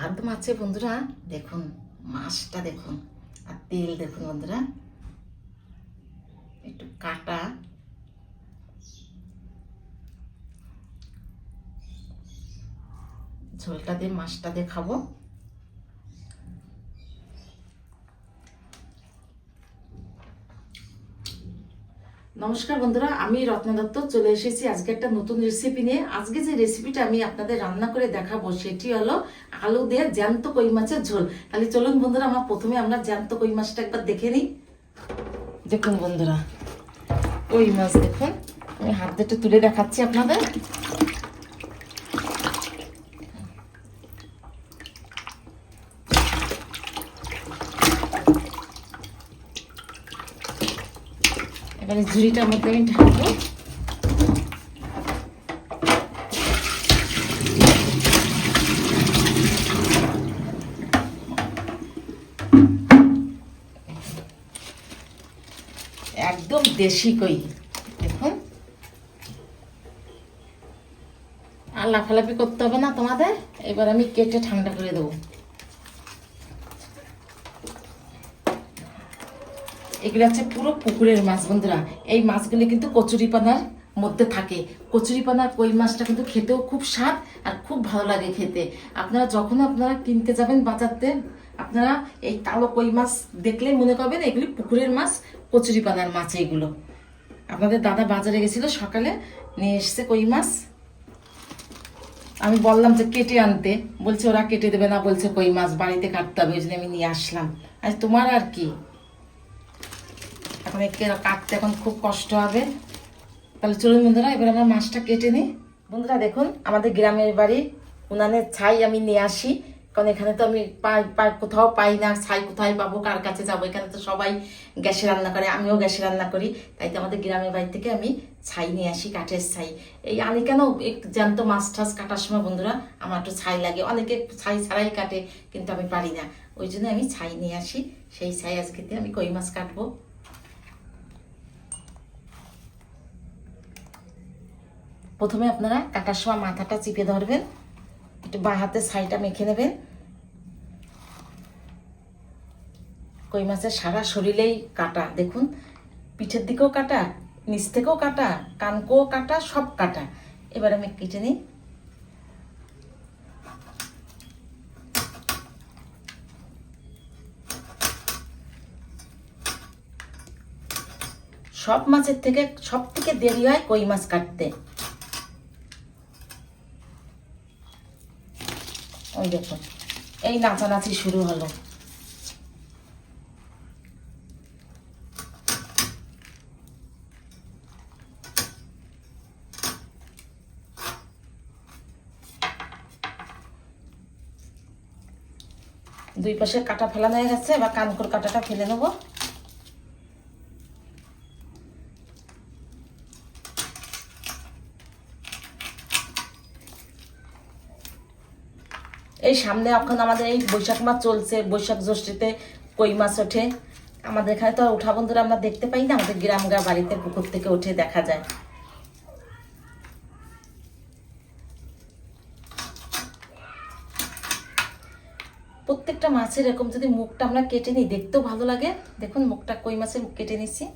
স্বাদ মাছে বন্ধুরা। দেখুন মাছটা দেখুন, আর তেল দেখুন বন্ধুরা, একটু কাটা, ঝোলটা দিয়ে মাছটা দিয়ে খাবো। নমস্কার বন্ধুরা, আমি রত্না দত্ত চলে এসেছি আজকে একটা নতুন রেসিপি নিয়ে। আজকে যে রেসিপিটা আমি আপনাদের রান্না করে দেখাবো সেটি হলো আলু দিয়ে জ্যান্ত কই মাছের ঝোল। তাহলে চলুন বন্ধুরা, প্রথমে আমরা জ্যান্ত কই মাছটা একবার দেখে নিই। দেখুন বন্ধুরা, কই মাছ দেখুন, আমি হাত দিয়ে তুলে দেখাচ্ছি আপনাদের। এবারে ঝুড়িটার মধ্যে আমি ঢালবো। একদম দেশি কই দেখুন, আর লাফালাফি করতে হবে না তোমাদের। এবার আমি কেটে ঠান্ডা করে দেবো। এগুলো হচ্ছে পুরো পুকুরের মাছ বন্ধুরা। এই মাছগুলি কিন্তু কচুরিপানার মধ্যে থাকে। কচুরিপানার কই মাছটা কিন্তু খেতেও খুব স্বাদ আর খুব ভালো লাগে খেতে। আপনারা যখন কিনতে যাবেন বাজারতে, আপনারা এই কালো কই মাছ দেখলেই মনে করবেন এগুলি পুকুরের মাছ, কচুরিপানার মাছ। এইগুলো আপনাদের দাদা বাজারে গেছিল সকালে, নিয়ে এসছে কই মাছ। আমি বললাম যে কেটে আনতে, বলছে ওরা কেটে দেবে না, বলছে কই মাছ বাড়িতে কাটতে হবে, ওই জন্য আমি নিয়ে আসলাম। আজ তোমার আর কি, এখন একে কাটতে এখন খুব কষ্ট হবে। তাহলে চলুন বন্ধুরা, এবার আমরা মাছটা কেটে নিই। বন্ধুরা দেখুন, আমাদের গ্রামের বাড়ি উনানের ছাই আমি নিয়ে আসি, কারণ এখানে তো আমি কোথাও পাই না। ছাই কোথায় পাবো, কার কাছে যাবো? এখানে তো সবাই গ্যাসে রান্না করে, আমিও গ্যাসে রান্না করি। তাই তো আমাদের গ্রামের বাড়ি থেকে আমি ছাই নিয়ে আসি, কাঠের ছাই। এই আনি কেন, জ্যান্ত মাছ টাছ কাটার সময় বন্ধুরা আমার একটু ছাই লাগে। অনেকে ছাই ছাড়াই কাটে, কিন্তু আমি পারি না, ওই জন্য আমি ছাই নিয়ে আসি। সেই ছাই আজকে দিয়ে আমি কই মাছ কাটবো। প্রথমে আপনারা কাটার সময় মাথাটা চিপে ধরবেন, একটু বাঁ হাতে ছাইটা মেখে নেবেন। কই মাছের সারা শরীরেই কাটা দেখুন, পিঠের দিকেও কাটা, নিচ থেকেও কাটা, কানকোও কাটা, সব কাটা। এবার আমি কেটে নিই। সব মাছের থেকে সব থেকে দেরি হয় কই মাছ কাটতে। ওই দেখুন, এই নাচানাচি শুরু হলো। দুই পাশে কাটা ফেলানো হয়ে গেছে, এবার কানকোর কাটাটা ফেলে নেবো। এই সামনে এখন আমাদের এই বৈশাখ মাস চলছে, বৈশাখ জ্যৈষ্ঠীতে কই মাছ ওঠে। আমাদের এখানে তো উঠা বন্ধুরা আমরা দেখতে পাই না, আমাদের গ্রাম বাড়িতে পুকুর থেকে উঠে দেখা যায়। প্রত্যেকটা মাছের এরকম যদি মুখটা আমরা কেটে নিই, দেখতেও ভালো লাগে। দেখুন মুখটা কই মাছের কেটে নিচ্ছি।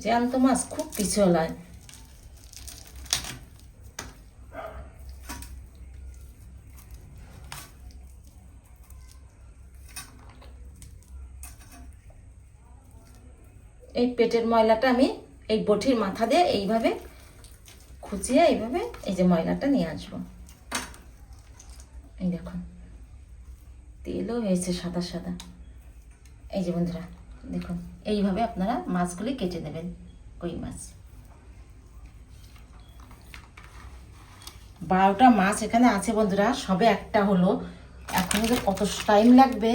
জ্যান্ত মাছ খুব পিছলায়। এই পেটের ময়লাটা আমি এই বটির মাথা দিয়ে এইভাবে খুঁচিয়ে এইভাবে এই যে ময়লাটা নিয়ে আসবো। এই দেখুন তেলও হয়েছে সাদা সাদা। এই যে বন্ধুরা দেখুন, এইভাবে আপনারা মাছগুলি কেটে নেবেন। কই মাছ 12টা মাছ এখানে আছে বন্ধুরা, সবে একটা হলো। এখন যে কত টাইম লাগবে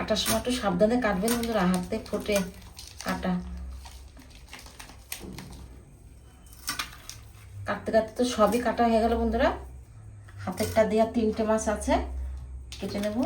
কাটার সময় একটু সাবধানে কাটবেন বন্ধুরা, হাতে ফোটে কাটা। কাটতে কাটতে তো সবই কাটা হয়ে গেল বন্ধুরা। হাতেরটা দেওয়া 3টে মাছ আছে, কেটে নেব।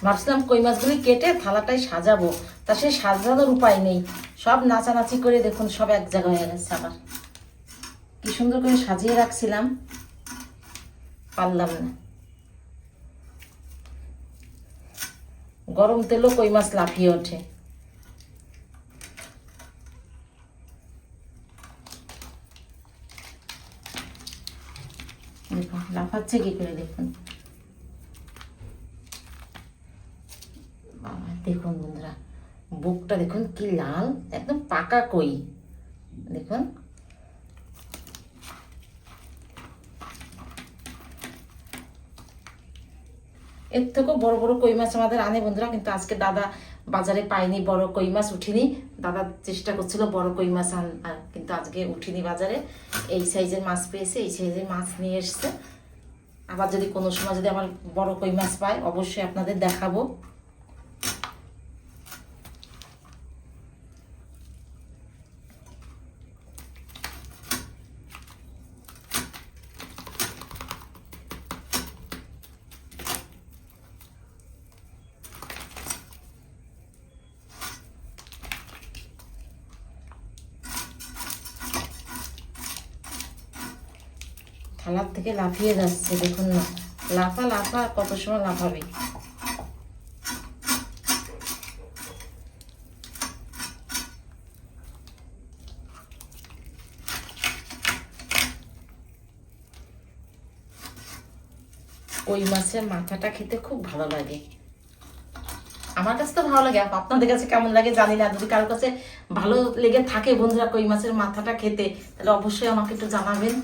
ভাবছিলাম কই মাছগুলি কেটে থালাটায় সাজাবো, তা সে সাজানোর উপায় নেই। সব নাচানাচি করে দেখুন সব এক জায়গায় হয়ে গেছে। আবার কি সুন্দর করে সাজিয়ে রাখছিলাম, পারলাম না। গরম তেলও কই মাছ লাফিয়ে ওঠে। দেখুন লাফাচ্ছে কি করে, দেখুন। দেখুন বন্ধুরা, বুকটা দেখুন কি লাল, একদম পাকা কই। দেখুন এর থেকেও বড় বড় কই মাছ আমাদের আনে বন্ধুরা, কিন্তু আজকে দাদা বাজারে পাইনি, বড় কই মাছ উঠিনি। দাদা চেষ্টা করছিল বড় কই মাছ আর কিন্তু আজকে উঠিনি বাজারে। এই সাইজের মাছ পেয়েছে, এই সাইজের মাছ নিয়ে এসছে। আবার যদি কোনো সময় যদি আমার বড় কই মাছ পাই অবশ্যই আপনাদের দেখাবো। থালার থেকে লাফিয়ে যাচ্ছে, দেখুন না, লাফা লাফা কত সময় লাফাবে। কই মাছের মাথাটা খেতে খুব ভালো লাগে, আমার কাছে তো ভালো লাগে। আপনাদের কাছে কেমন লাগে জানি না। যদি কারোর কাছে ভালো লেগে থাকে বন্ধুরা কই মাছের মাথাটা খেতে, তাহলে অবশ্যই আমাকে একটু জানাবেন।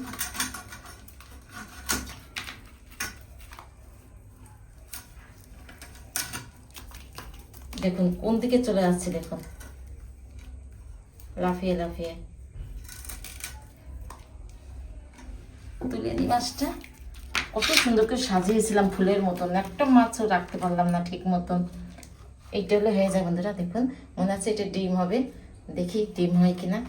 দেখুন কোন দিকে চলে যাচ্ছে, দেখুন লাফিয়ে লাফিয়ে। তুলে নিই মাছটা, কত সুন্দর করে সাজিয়েছিলাম ফুলের মতন, একটা মাছও রাখতে পারলাম না ঠিক মতন। এইটা হলে হয়ে যায় বন্ধুরা। দেখুন মনে আছে এটা ডিম হবে, দেখি ডিম হয় কিনা।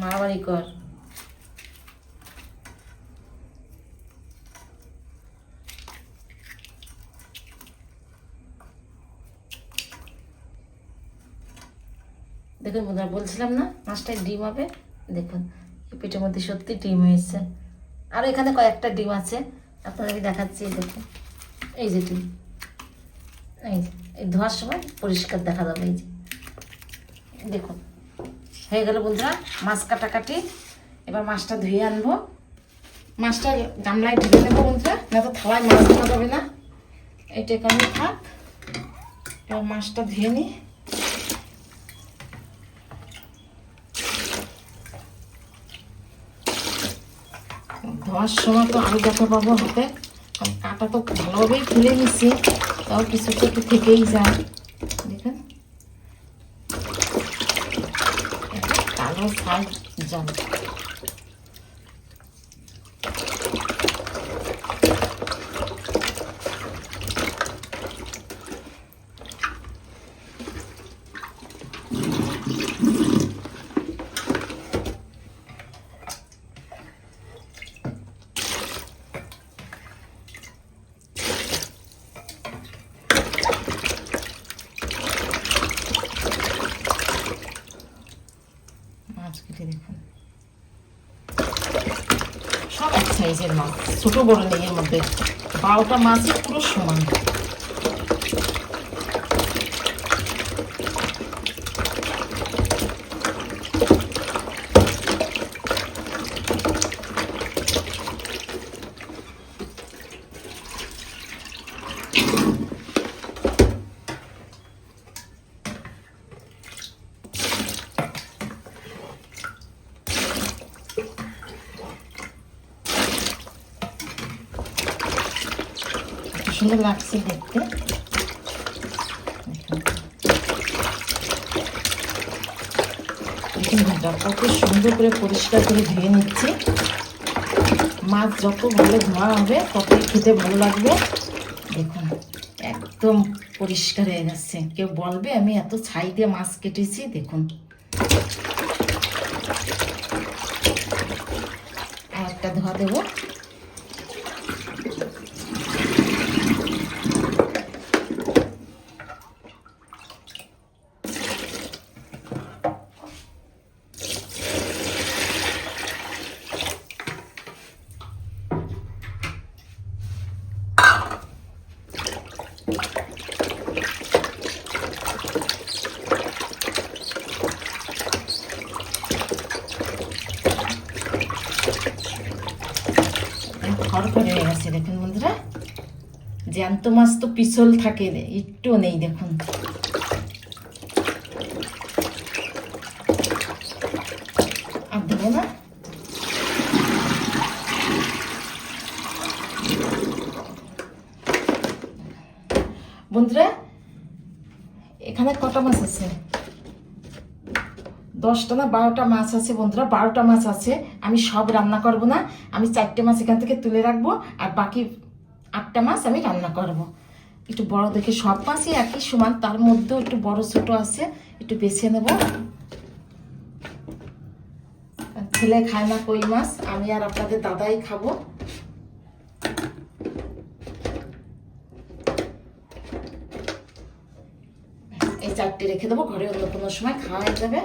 মারামারি কর। দেখুন বন্ধুরা, বলছিলাম না মাছটায় ডিম হবে। দেখুন এই পিঠের মধ্যে সত্যি ডিম হয়েছে। আর এখানে কয়েকটা ডিম আছে, আপনাদের আমি দেখাচ্ছি। দেখুন এই যে ডিম, এই যে এই ধোয়ার সময় পরিষ্কার দেখা যাবে। এই যে দেখুন হয়ে গেল বন্ধুরা মাছ কাটাকাটি। এবার মাছটা ধুয়ে আনবো, মাছটা গামলায় ঢেলে নেবো বন্ধুরা, না তো থালায় মাছ ধোয়া যাবে না। এটা এখানে থাক। এবার মাছটা ধুয়ে নিই। ধোয়ার সময় তো আরো দেখা পাবো হাতে, কাটা তো ভালোভাবেই খুলে নিচ্ছি, তাও কিছু একটু থেকেই যায়। দেখুন কালো ছাই জল। সাইজের মাছ, ছোট বড় নেই, এর মধ্যে 12টা মাছই পুরো সমান। সুন্দর লাগছে দেখতে। কত সুন্দর করে পরিষ্কার করে ধুয়ে নিচ্ছি। মাছ যত ভালো ধোয়া হবে ততই খেতে ভালো লাগবে। দেখুন একদম পরিষ্কার হয়ে গেছে। কেউ বলবে আমি এত ছাই দিয়ে মাছ কেটেছি। দেখুন আর একটা ধোয়া দেবো। খড়খড়ে হয়ে গেছে। দেখুন বন্ধুরা, জ্যান্ত মাছ তো পিছল থাকে, একটু নেই। দেখুন আর দেবো না। বন্ধুরা এখানে কটা মাছ আছে? 10টা না 12টা মাছ আছে বন্ধুরা, 12টা মাছ আছে। আমি সব রান্না করব না, আমি 4টে মাছ এখান থেকে তুলে রাখবো, আর বাকি 8টা মাছ আমি রান্না করব। একটু বড় দেখে, সব মাছই একই সমান, তার মধ্যেও একটু বড় ছোট আছে, একটু বেছে নেব। ছেলে খায় না কই মাছ, আমি আর আপনাদের দাদাই খাবো। এই 4টে রেখে দেবো, ঘরে অন্য কোনো সময় খাওয়া হয়ে যাবে।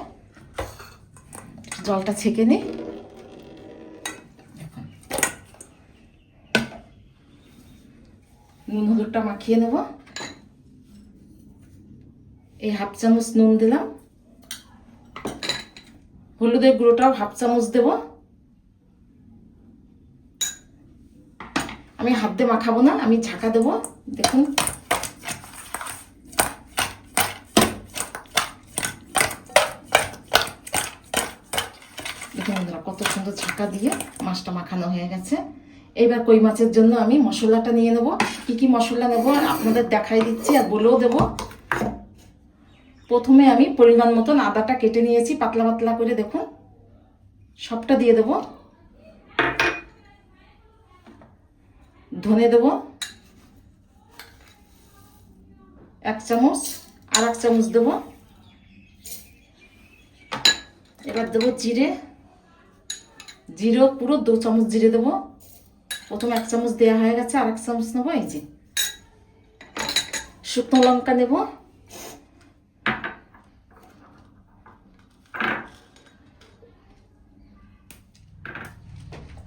জলটা ছেঁকে নিই। নুন হলুদটা মাখিয়ে নেব। এই 1/2 চামচ নুন দিলাম, হলুদের গুঁড়োটাও 1/2 চামচ দেব। আমি হাত দিয়ে মাখাবো না, আমি ঝাঁকা দেবো। দেখুন দেখুন বন্ধুরা, কত সুন্দর ঝাঁকা দিয়ে মাছটা মাখানো হয়ে গেছে। এবার কই মাছের জন্য আমি মশলাটা নিয়ে নেব। কি কি মশলা নেব আপনাদের দেখাই দিচ্ছি আর বলেও দেব। প্রথমে আমি পরিমাণ মতন আদাটা কেটে নিয়েছি পাতলা পাতলা করে, দেখুন সবটা দিয়ে দেব। ধনে দেব 1 চামচ, আর 1 চামচ দেব। এবার দেবো জিরে, পুরো 2 চামচ জিরে দেবো। প্রথমে 1 চামচ দেওয়া হয়ে গেছে, আর 1 চামচ নেবো। এই যে শুকনো লঙ্কা নেব,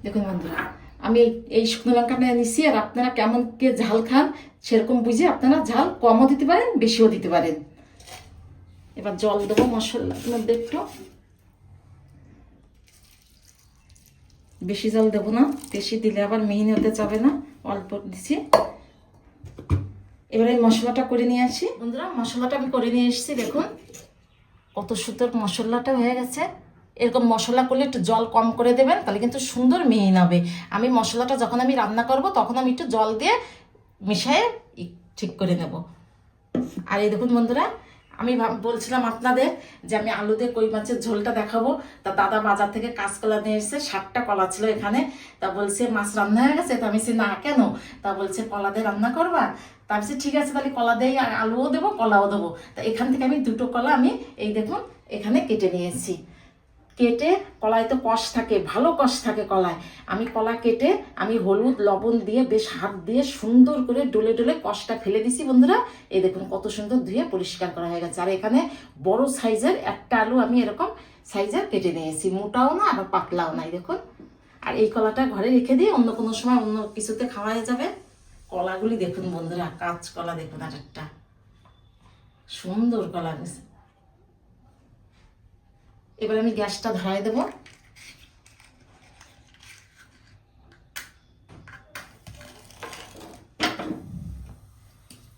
দেখুন বন্ধুরা আমি এই শুকনো লঙ্কাটা নিচ্ছি। আর আপনারা কেমন কে ঝাল খান সেরকম বুঝে আপনারা ঝাল কমও দিতে পারেন, বেশিও দিতে পারেন। এবার জল দেবো মশলার মধ্যে একটু, বেশি জল দেবো না, বেশি দিলে আবার মিহিন হতে যাবে না, অল্প দিচ্ছি। এবার এই মশলাটা করে নিয়ে আসি। বন্ধুরা মশলাটা আমি করে নিয়ে এসেছি, দেখুন কত সুন্দর মশলাটা হয়ে গেছে। এরকম মশলা করলে একটু জল কম করে দেবেন, তাহলে কিন্তু সুন্দর মিহিন হবে। আমি মশলাটা যখন আমি রান্না করব তখন আমি একটু জল দিয়ে মিশিয়ে ঠিক করে নেব। আর এই দেখুন বন্ধুরা, আমি বলছিলাম আপনাদের যে আমি আলু দিয়ে কই মাছের ঝোলটা দেখাবো। তা দাদা বাজার থেকে কাঁচকলা নিয়ে এসেছে, 7টা কলা ছিল এখানে। তা বলছে মাছ রান্না হয়ে গেছে। তা আমি বলছি না কেন? তা বলছে কলা দিয়ে রান্না করবা। তা আমি বলছি ঠিক আছে, তাহলে কলা দিয়ে আলুও দেবো কলাও দেবো। তা এখান থেকে আমি 2টো কলা আমি এই দেখুন এখানে কেটে নিয়েছি। কেটে, কলায় তো কষ থাকে, ভালো কষ থাকে কলায়। আমি কলা কেটে আমি হলুদ লবণ দিয়ে বেশ হাত দিয়ে সুন্দর করে ডলে ডলে কষটা ফেলে দিছি বন্ধুরা। এই দেখুন কত সুন্দর ধুয়ে পরিষ্কার করা হয়ে গেছে। আর এখানে বড় সাইজের একটা আলু আমি এরকম সাইজের কেটে নিয়েছি, মোটাও না আবার পাতলাও নাই। দেখুন আর এই কলাটা ঘরে রেখে দিয়ে অন্য কোনো সময় অন্য কিছুতে খাওয়া যাবে। কলাগুলি দেখুন বন্ধুরা, কাঁচ কলা দেখুন, আর একটা সুন্দর কলা গেছে। এবার আমি গ্যাসটা ধরাই দেব।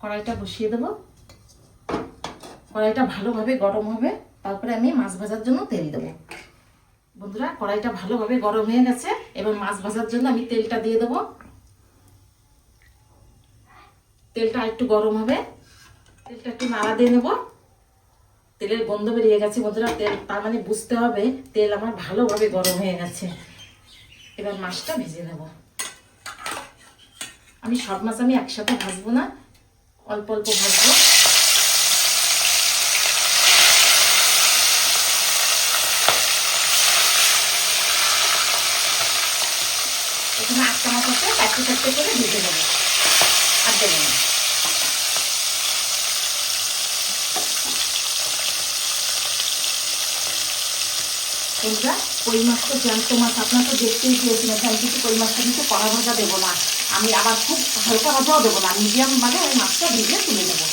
কড়াইটা বসিয়ে দেব। কড়াইটা ভালোভাবে গরম হবে, তারপরে আমি মাছ ভাজার জন্য তেল দেবো। বন্ধুরা কড়াইটা ভালোভাবে গরম হয়ে গেছে, এবার মাছ ভাজার জন্য আমি তেলটা দিয়ে দেবো। তেলটা একটু গরম হবে, তেলটা একটু নাড়া দিয়ে নেব। তেলের গন্ধ বেরিয়ে গেছে বন্ধুরা, তেল তার মানে বুঝতে হবে তেল আমার ভালোভাবে গরম হয়ে গেছে। এবার মাছটা ভেজে নেব। আমি সব মাছ আমি একসাথে ভাজবো না, অল্প অল্প ভাজবো। এখানে 8টা মাছ আছে, 4টে করে ভেজে নেবো, আর দেবো না। বন্ধুরা কই মাছ তো জ্যান্ত মাছ, আপনার তো দেখতেই পেয়েছিলেন, আমি কিন্তু কই মাছটা কিন্তু কড়া ভাজা দেবো না, আমি আবার খুব হালকা ভাজাও দেবো না, মিডিয়াম মানে ওই মাছটা ভেজে তুলে দেবো।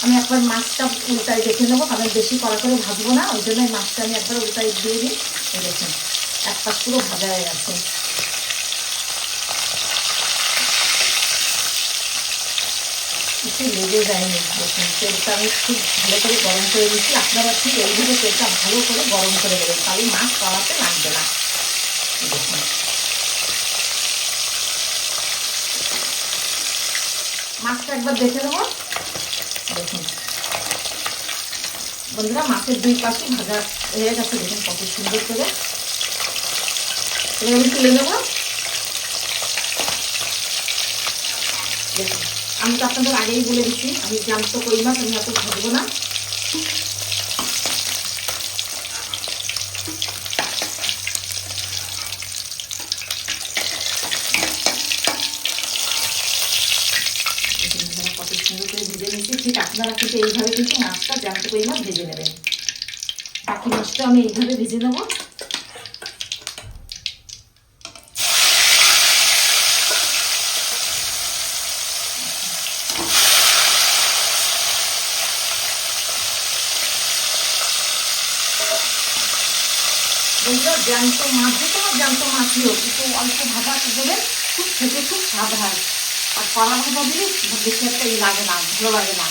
আমি একবার মাছটা উল্টাই দেখে নেবো, কারণ বেশি কড়া করে ভাজবো না, ওই জন্য মাছটা আমি একবার উল্টাই দিয়ে দিই। দেখুন এক পাশ পুরো ভাজা হয়ে গেছে। একটু লেগে যায়নি, দেখুন তেলটা আমি খুব ভালো করে গরম করে দিচ্ছি। আপনারা ঠিক এইভাবে তেলটা ভালো করে গরম করে দেবেন, তাহলে মাছ কড়াতে লাগবে না। দেখুন মাছটা একবার দেখে নেবো। দেখুন বন্ধুরা মাছের 2 পাশে ভাজা হয়ে গেছে, দেখুন কত সুন্দর করে। এবার আমি তুলে নেবো। দেখুন আমি তো আপনাদের আগেই বলে দিচ্ছি, আমি জ্যান্ত কই মাছ আমি এত ভাজবো না। কত সুন্দর করে ভেজে নিচ্ছি, ঠিক আপনারা কিন্তু এইভাবে কিন্তু মাছটা জ্যান্ত কই মাছ ভেজে নেবেন। বাকি মাছটা আমি এইভাবে ভেজে নেবো। বন্ধুরা জ্যান্ত মাছ, যে কোনো জ্যান্ত মাছই হোক একটু অল্প ভাজা দেবে, খুব খেতে খুব স্বাদ হয়। আর কড়া ভাজা দিলে বেশি একটা লাগে না, ভালো লাগে না।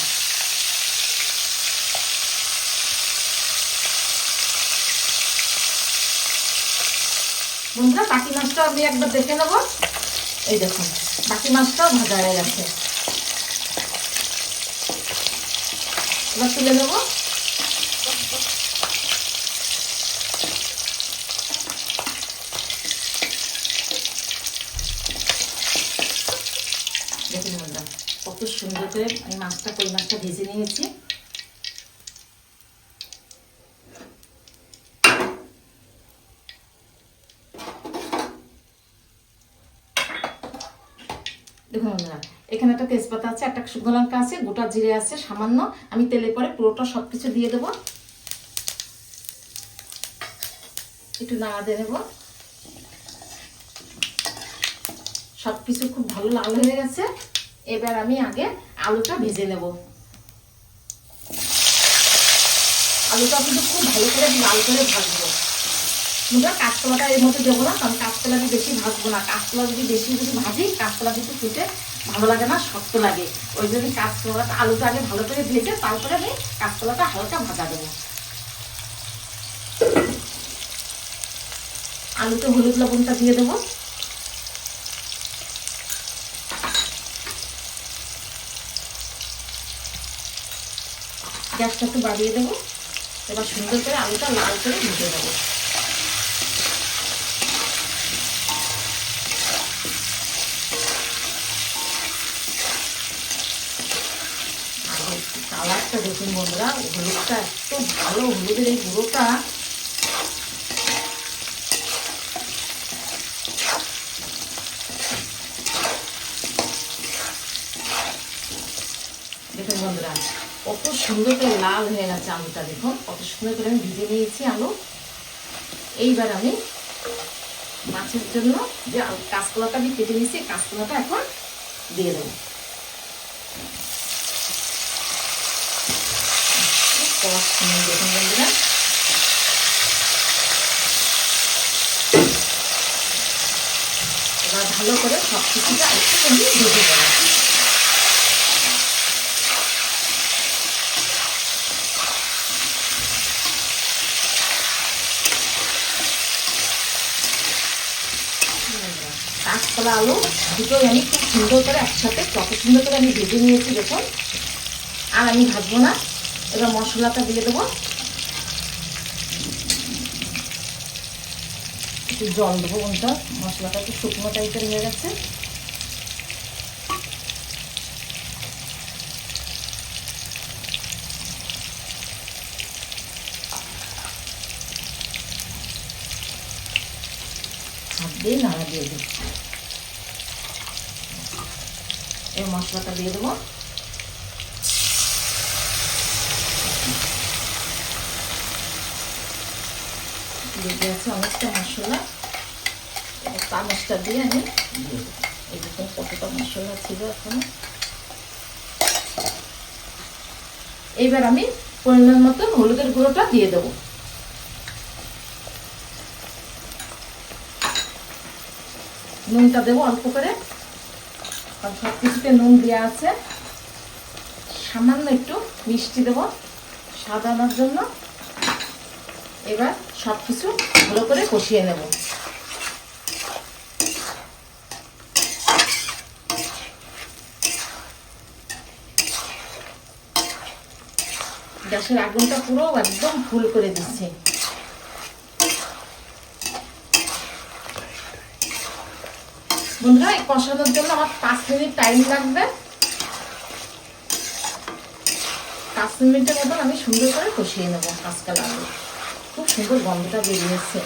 বন্ধুরা বাকি মাছটা আমি একবার দেখে নেবো। এই দেখুন বাকি মাছটাও ভাজা হয়ে গেছে, এবার তুলে নেবো। দেখুন বন্ধুরা কত সুন্দর করে আমি মাছটা কই মাছটা ভেজে নিয়েছি। দেখুন বন্ধুরা এখানে একটা তেজপাতা আছে, একটা শুকনো লঙ্কা আছে, গোটা জিরে আছে সামান্য। আমি তেলে পরে পুরোটা সবকিছু দিয়ে দেবো, একটু নাড়া দিয়ে নেবো। সবকিছু খুব ভালো লাল হয়ে গেছে, এবার আমি আগে আলুটা ভেজে নেব। আলুটা কিন্তু খুব ভালো করে লাল করে ভাজবো। বন্ধুরা কাঁচকলাটা এর মধ্যে দেবো না, কারণ কাঁচকলা আমি বেশি ভাজবো না। কাঁচকলা যদি বেশি ভাজি, কাঁচকলা কিন্তু খেতে ভালো লাগে না, শক্ত লাগে। ওই জন্য কাঁচকলাটা আলুটা আগে ভালো করে ভেজে তারপরে আমি কাঁচকলাটা হালকা ভাজা দেবো। আলুতে হলুদ লবণটা দিয়ে দেবো। গ্যাসটা একটু বাড়িয়ে দেবো। এবার সুন্দর করে আলুটা লাল করে ভেজে দেবো। কালারটা দেখুন বন্ধুরা, হলুদটা এত ভালো, হলুদের এই গুঁড়োটা সুন্দর করে লাল হয়ে গেছে আলুটা, দেখুন কত সুন্দর করে আমি ভেজে নিয়েছি আলু। এইবার আমি মাছের জন্য যে কাঁচকলাটা আমি কেটে নিয়েছি, কাঁচকলাটা এখন দিয়ে দেবো। দেখুন বন্ধুরা, এবার ভালো করে সব কিছুটা একটু ভেজে দেবো। কাঁচকলা আলু দুটোই আমি খুব সুন্দর করে একসাথে কত সুন্দর করে আমি ভেজে নিয়েছি দেখুন। আর আমি ভাজবো না, এবার মশলাটা দিয়ে দেবো। একটু জল দেবো বন্ধুরা, মশলাটা একটু শুকনো টাইপের হয়ে গেছে। হাত দিয়ে নাড়া দিয়ে দিই। এই মশলাটা দিয়ে দেবো। লেগে আছে অনেকটা মশলা, চামচটা দিয়ে আমি দিয়ে দেবো। এই দেখুন কতটা মশলা ছিল এখনো। এইবার আমি পরিমাণ মতো হলুদের গুঁড়োটা দিয়ে দেবো। নুনটা দেবো অল্প করে, কারণ সব কিছুতে নুন দেওয়া আছে। সামান্য একটু মিষ্টি দেবো স্বাদ আনার জন্য। এবার সব কিছু ভালো করে কষিয়ে নেব। গ্যাসের আগুনটা পুরো একদম ফুল করে দিচ্ছি। বন্ধুরা, এই কষানোর জন্য আমার 5 মিনিট টাইম লাগবে। 5 মিনিটের মতন আমি সুন্দর করে কষিয়ে নেব কাঁচকলা আলু। খুব সুন্দর গন্ধটা বেরিয়েছে,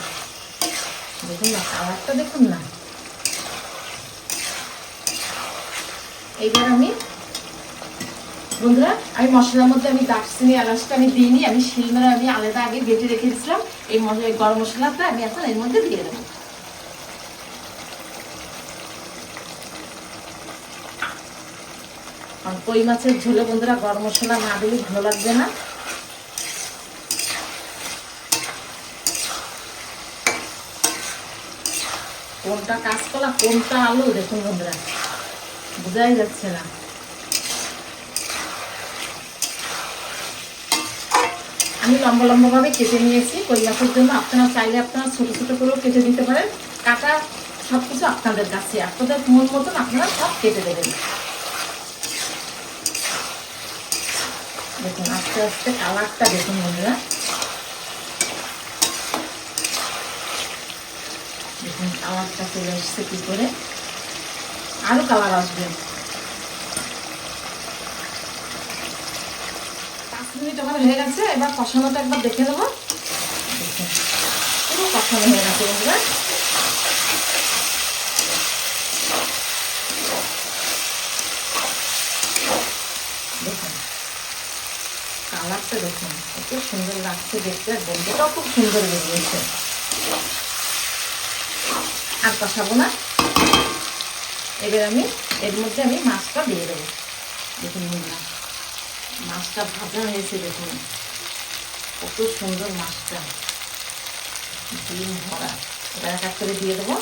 দেখুন না, কালারটা দেখুন না। এইবার আমি বন্ধুরা, আমি মশলার মধ্যে আমি দারচিনি এলাচটা আমি দিইনি, আমি শিলনোড়া আমি আলাদা আগে বেটে রেখেছিলাম। এই গরম মশলাটা আমি এখন এর মধ্যে দিয়ে দেবো। আর কই মাছের ঝোলে বন্ধুরা গরম মশলা না দিলে ভালো লাগবে না। কোনটা কাঁচকলা কোনটা আলু দেখুন বন্ধুরা, বোঝাই যাচ্ছে না। আমি লম্বা লম্বা ভাবে কেটে নিয়েছি কই মাছের জন্য। আপনারা চাইলে আপনারা ছোট ছোট করেও কেটে দিতে পারেন। কাটা সবকিছু আপনাদের কাছে, আপনাদের মন মতন আপনারা সব কেটে দেবেন। দেখুন আস্তে আস্তে কালারটা দেখুন বন্ধুরা, দেখুন কালারটা চলে এসছে কি করে, আরো কালার আসবে। 5 মিনিট আমার হয়ে গেছে। এবার কষানোটা একবার দেখে নেবো। দেখুন পুরো কষানো হয়ে গেছে বন্ধুরা। দেখুন কালারটা দেখুন কত সুন্দর লাগছে দেখতে, আর গন্ধটাও খুব সুন্দর বেরিয়েছে। আর কষাবো না, এবার আমি এর মধ্যে আমি মাছটা দিয়ে দেবো। দেখুন বন্ধুরা, মাছটা ভাজা হয়েছে, দেখুন কত সুন্দর মাছটা, ডিম ভরা। এবার এক এক করে দিয়ে দেবো।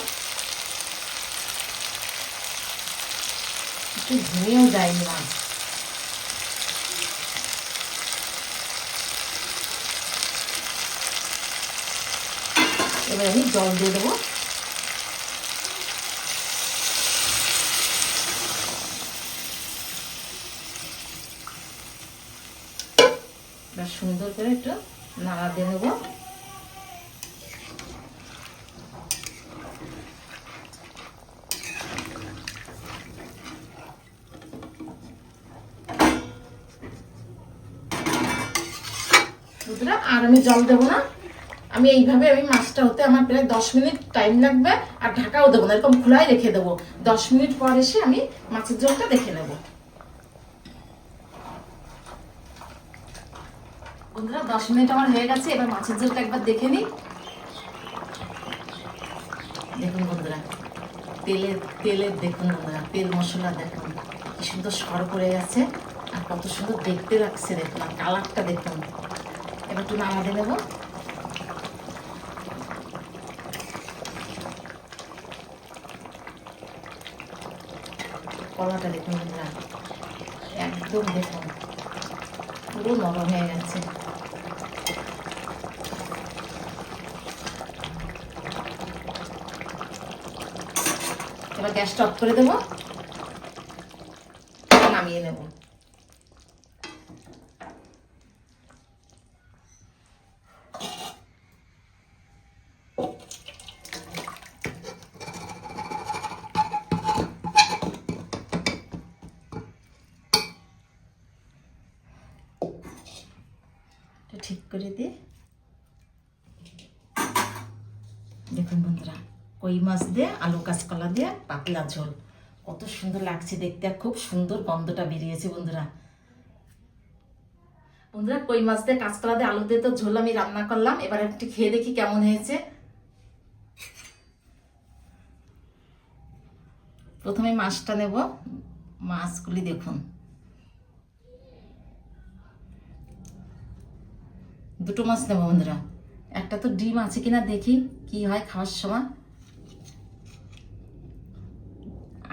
একটু ভেঙেও যায়নি মাছ। এবার আমি জল দিয়ে দেবো। সুন্দর করে একটু নাড়া দিয়ে নেবো। আর আমি জল দেবো না, আমি এইভাবে আমি মাছটা হতে আমার প্রায় 10 মিনিট টাইম লাগবে। আর ঢাকাও দেবো না, এরকম খোলাই রেখে দেবো। 10 মিনিট পর এসে আমি মাছের ঝোলটা দেখে নেব। বন্ধুরা 10 মিনিট আমার হয়ে গেছে, এবার মাছের ঝোলটা একবার দেখে নিই। দেখুন বন্ধুরা, তেলের দেখুন বন্ধুরা, তেল মশলা দেখুন কি সুন্দর সর পড়ে গেছে আর কত সুন্দর দেখতে লাগছে দেখুন, আর কালারটা দেখুন। এবার একটু নামাতে নেব। কলাটা দেখুন বন্ধুরা, একদম দেখুন পুরো নরম হয়ে গেছে। এবার গ্যাসটা অফ করে দেবো, নামিয়ে নেব। ঠিক করে দিয়ে দেখুন বন্ধুরা, কই মাছ দিয়ে আলু কাঁচকলা দিয়ে পাতলা ঝোল কত সুন্দর লাগছে দেখতে, আর খুব সুন্দর গন্ধটা বেরিয়েছে বন্ধুরা। বন্ধুরা কই মাছ দিয়ে কাঁচকলা দিয়ে আলু দিয়ে তো ঝোল আমি রান্না করলাম, এবার একটু খেয়ে দেখি কেমন হয়েছে। প্রথমে মাছটা নেব, মাছগুলি দেখুন, দুটো মাছ নেব বন্ধুরা। একটা তো ডিম আছে কিনা দেখি কি হয় খাওয়ার সময়।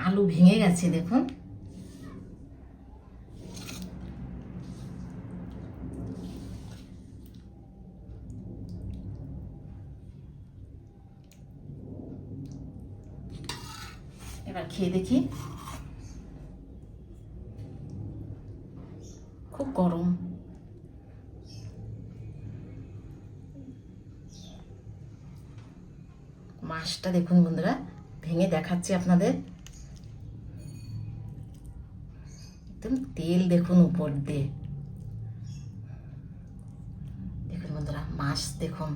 আলু ভেঙে গেছে দেখুন। এবার খেয়ে দেখি। খুব গরম। মাছটা দেখুন বন্ধুরা, ভেঙে দেখাচ্ছি আপনাদের। একদম তেল দেখুন উপর দিয়ে। দেখুন বন্ধুরা, মাছ দেখুন।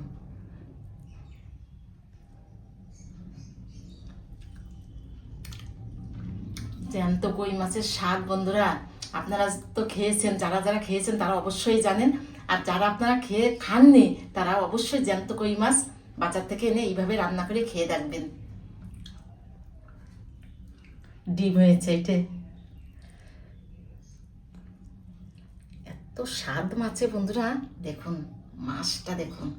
জ্যান্ত কই মাছের স্বাদ বন্ধুরা, আপনারা তো খেয়েছেন, যারা যারা খেয়েছেন তারা অবশ্যই জানেন, আর যারা আপনারা খাননি তারা অবশ্যই জ্যান্ত কই মাছ বাজার থেকে এনে এইভাবে রান্না করে খেয়ে দেখবেন। ডিম হয়েছে এটা, এত স্বাদ মাছে বন্ধুরা। দেখুন মাছটা দেখুন,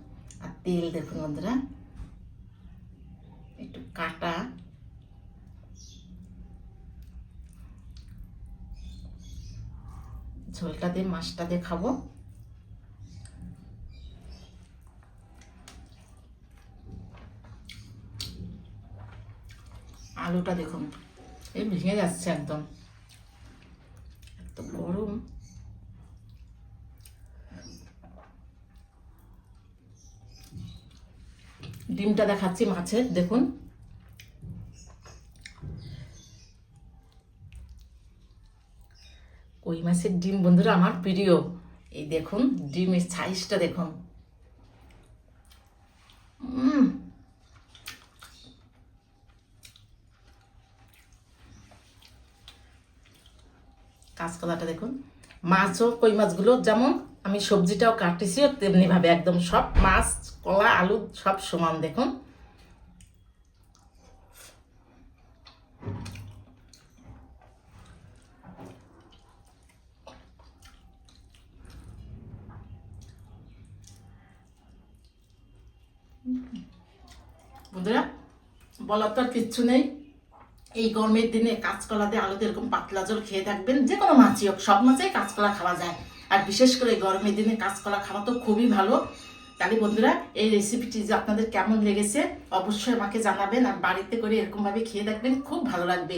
আর তেল দেখুন বন্ধুরা, একটু কাটা। ঝোলটা দিয়ে মাছটা দিয়ে খাবো। আলুটা দেখুন, এই ভেঙে যাচ্ছে একদম, এত গরম। ডিমটা দেখাচ্ছি মাছের, দেখুন কই মাছের ডিম বন্ধুরা আমার প্রিয়। এই দেখুন ডিমের সাইজটা দেখুন। কাঁচকলাটা দেখুন। মাছও কই মাছগুলো যেমন আমি সবজিটাও কাটেছি তেমনি ভাবে একদম সব মাছ কলা আলু সব সমান দেখুন। বন্ধুরা বলার তো আর কিচ্ছু নেই, এই গরমের দিনে কাঁচকলা দিয়ে আলু দিয়ে এরকম পাতলা ঝোল খেয়ে থাকবেন। যে কোনো মাছই হোক, সব মাছেই কাঁচকলা খাওয়া যায়, আর বিশেষ করে গরমের দিনে কাঁচকলা খাওয়া তো খুবই ভালো। তাহলে বন্ধুরা এই রেসিপিটি যে আপনাদের কেমন লেগেছে অবশ্যই আমাকে জানাবেন, আর বাড়িতে করে এরকমভাবে খেয়ে দেখবেন, খুব ভালো লাগবে।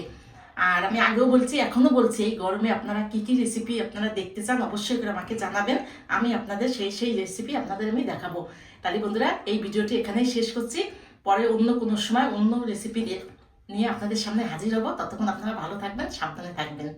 আর আমি আগেও বলছি এখনো বলছি, এই গরমে আপনারা কি কি রেসিপি আপনারা দেখতে চান অবশ্যই করে আমাকে জানাবেন, আমি আপনাদের সেই রেসিপি আপনাদের আমি দেখাবো। তাহলে বন্ধুরা এই ভিডিওটি এখানেই শেষ করছি, পরে অন্য কোনো সময় অন্য রেসিপি নিয়ে আপনাদের সামনে হাজির হব। ততক্ষণ আপনারা ভালো থাকবেন, সাবধানে থাকবেন।